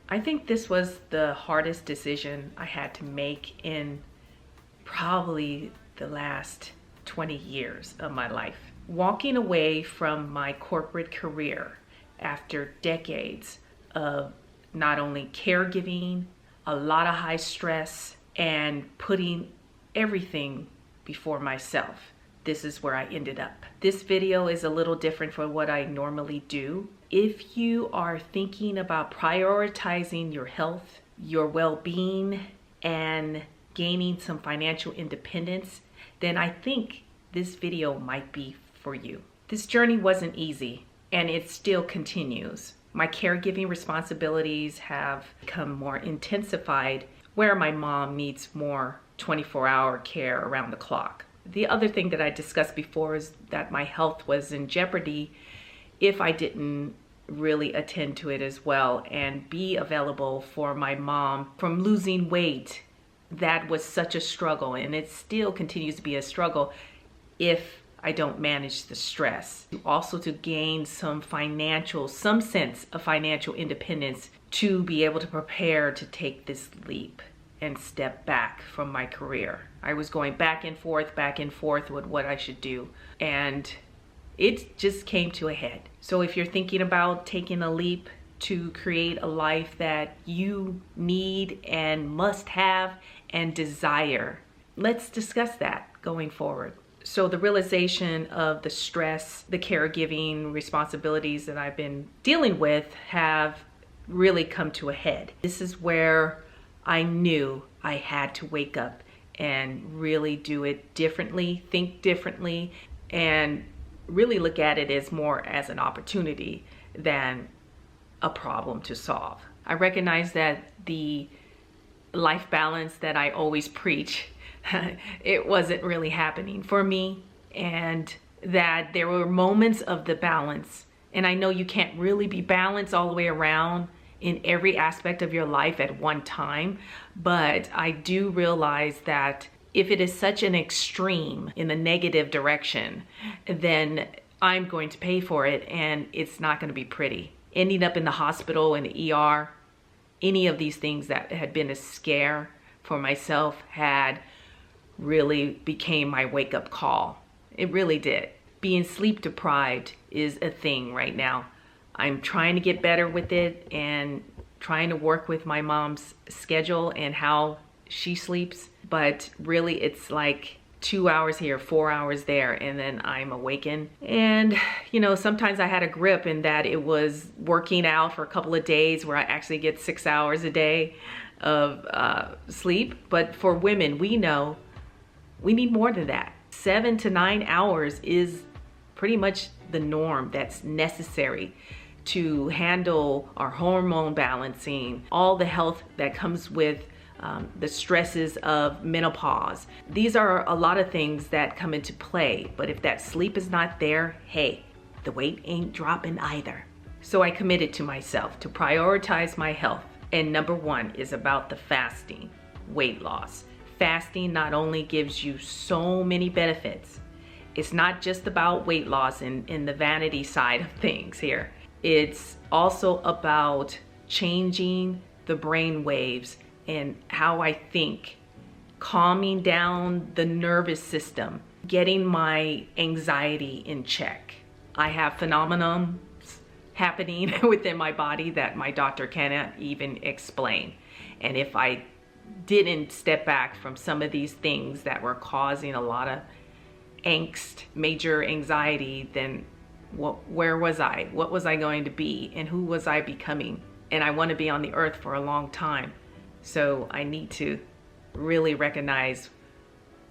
I think this was the hardest decision I had to make in probably the last 20 years of my life. Walking away from my corporate career after decades of not only caregiving, a lot of high stress, and putting everything before myself. This is where I ended up. This video is a little different from what I normally do. If you are thinking about prioritizing your health, your well-being, and gaining some financial independence, then I think this video might be for you. This journey wasn't easy, and it still continues. My caregiving responsibilities have become more intensified, where my mom needs more 24-hour care around the clock. The other thing that I discussed before is that my health was in jeopardy if I didn't really attend to it as well and be available for my mom from losing weight. That was such a struggle, and it still continues to be a struggle if I don't manage the stress. Also to gain some sense of financial independence to be able to prepare to take this leap and step back from my career. I was going back and forth with what I should do, and it just came to a head. So if you're thinking about taking a leap to create a life that you need and must have and desire, let's discuss that going forward. So the realization of the stress, the caregiving responsibilities that I've been dealing with have really come to a head. This is where I knew I had to wake up and really do it differently, think differently, and really look at it as more as an opportunity than a problem to solve. I recognize that the life balance that I always preach, it wasn't really happening for me, and that there were moments of the balance. And I know you can't really be balanced all the way around in every aspect of your life at one time, but I do realize that if it is such an extreme in the negative direction, then I'm going to pay for it, and it's not going to be pretty. Ending up in the hospital, in the ER, any of these things that had been a scare for myself had really became my wake-up call. It really did. Being sleep deprived is a thing right now. I'm trying to get better with it and trying to work with my mom's schedule and how she sleeps, but really it's like 2 hours here, 4 hours there, and then I'm awakened. And you know, sometimes I had a grip in that it was working out for a couple of days where I actually get 6 hours a day of sleep. But for women, we know we need more than that. 7 to 9 hours is pretty much the norm that's necessary to handle our hormone balancing, all the health that comes with the stresses of menopause. These are a lot of things that come into play, but if that sleep is not there, hey, the weight ain't dropping either. So I committed to myself to prioritize my health, and number one is about the fasting, weight loss. Fasting not only gives you so many benefits, it's not just about weight loss in the vanity side of things here. It's also about changing the brain waves and how I think, calming down the nervous system, getting my anxiety in check. I have phenomena happening within my body that my doctor cannot even explain. And if I didn't step back from some of these things that were causing a lot of angst, major anxiety, then where was I? What was I going to be? And who was I becoming? And I want to be on the earth for a long time. So I need to really recognize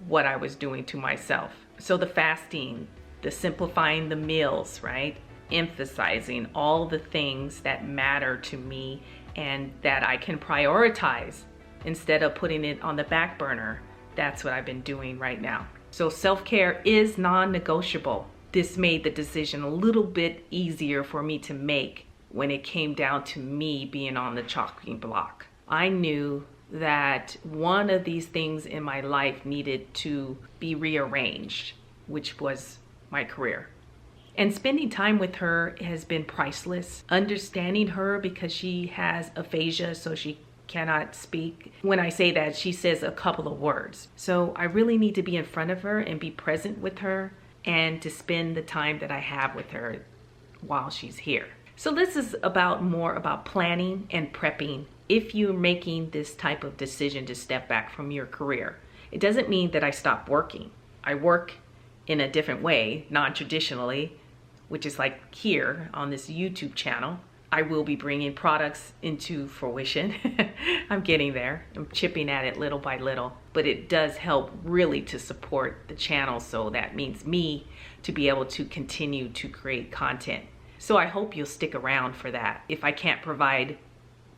what I was doing to myself. So the fasting, the simplifying the meals, right? Emphasizing all the things that matter to me and that I can prioritize instead of putting it on the back burner. That's what I've been doing right now. So self-care is non-negotiable. This made the decision a little bit easier for me to make when it came down to me being on the chopping block. I knew that one of these things in my life needed to be rearranged, which was my career. And spending time with her has been priceless. Understanding her because she has aphasia, so she cannot speak. When I say that, she says a couple of words. So I really need to be in front of her and be present with her and to spend the time that I have with her while she's here. So this is more about planning and prepping if you're making this type of decision to step back from your career. It doesn't mean that I stop working. I work in a different way, non-traditionally, which is like here on this YouTube channel. I will be bringing products into fruition. I'm getting there. I'm chipping at it little by little, but it does help really to support the channel. So that means me to be able to continue to create content. So I hope you'll stick around for that. If I can't provide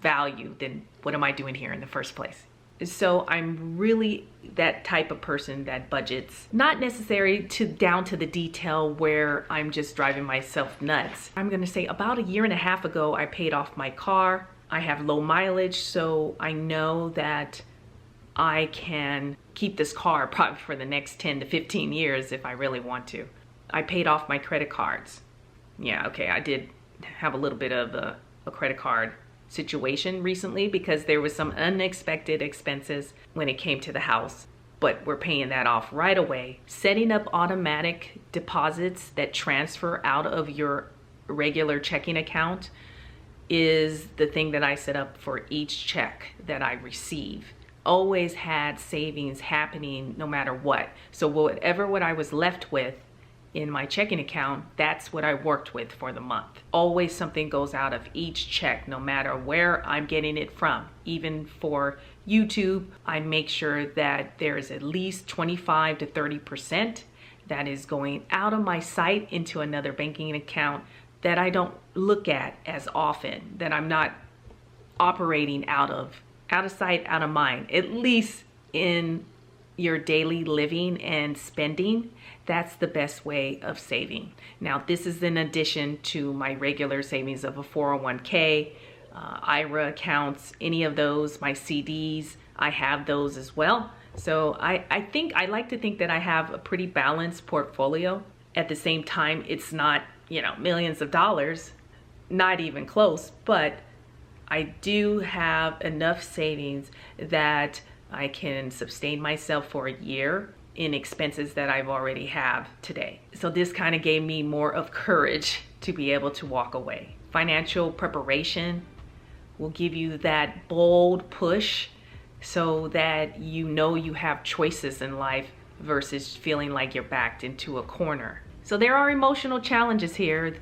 value, then what am I doing here in the first place? So I'm really that type of person that budgets, not necessarily down to the detail where I'm just driving myself nuts. I'm gonna say about a year and a half ago, I paid off my car. I have low mileage, so I know that I can keep this car probably for the next 10 to 15 years if I really want to. I paid off my credit cards. Yeah, okay, I did have a little bit of a credit card situation recently because there was some unexpected expenses when it came to the house, but we're paying that off right away. Setting up automatic deposits that transfer out of your regular checking account is the thing that I set up for each check that I receive. Always had savings happening no matter what. So whatever what I was left with in my checking account, that's what I worked with for the month. Always something goes out of each check, no matter where I'm getting it from. Even for YouTube, I make sure that there's at least 25 to 30% that is going out of my site into another banking account that I don't look at as often, that I'm not operating out of sight, out of mind. At least in your daily living and spending, that's the best way of saving. Now, this is in addition to my regular savings of a 401k, IRA accounts, any of those, my CDs, I have those as well. So I like to think that I have a pretty balanced portfolio. At the same time, it's not, millions of dollars, not even close, but I do have enough savings that I can sustain myself for a year in expenses that I've already have today. So this kind of gave me more of courage to be able to walk away. Financial preparation will give you that bold push so that you have choices in life versus feeling like you're backed into a corner. So there are emotional challenges here.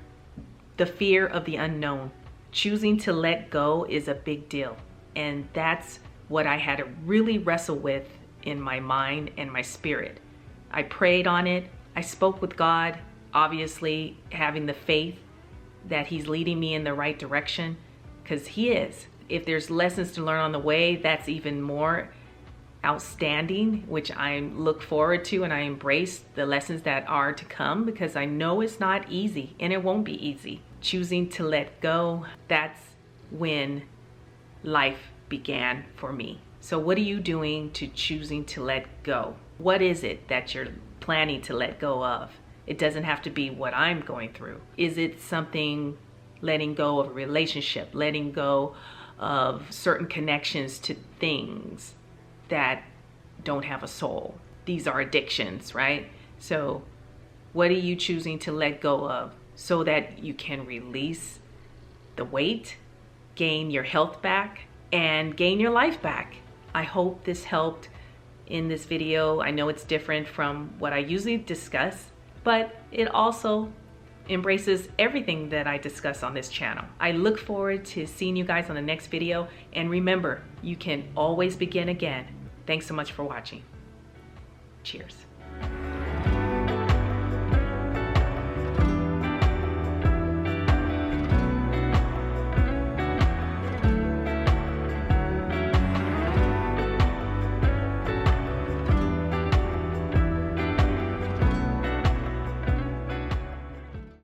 The fear of the unknown. Choosing to let go is a big deal. And that's what I had to really wrestle with in my mind and my spirit. I prayed on it. I spoke with God, obviously having the faith that He's leading me in the right direction, because He is. If there's lessons to learn on the way, that's even more outstanding, which I look forward to, and I embrace the lessons that are to come because I know it's not easy and it won't be easy. Choosing to let go, that's when life began for me. So what are you doing to choosing to let go? What is it that you're planning to let go of? It doesn't have to be what I'm going through. Is it something, letting go of a relationship, letting go of certain connections to things that don't have a soul? These are addictions, right? So what are you choosing to let go of so that you can release the weight, gain your health back, and gain your life back? I hope this helped in this video. I know it's different from what I usually discuss, but it also embraces everything that I discuss on this channel. I look forward to seeing you guys on the next video. And remember, you can always begin again. Thanks so much for watching. Cheers.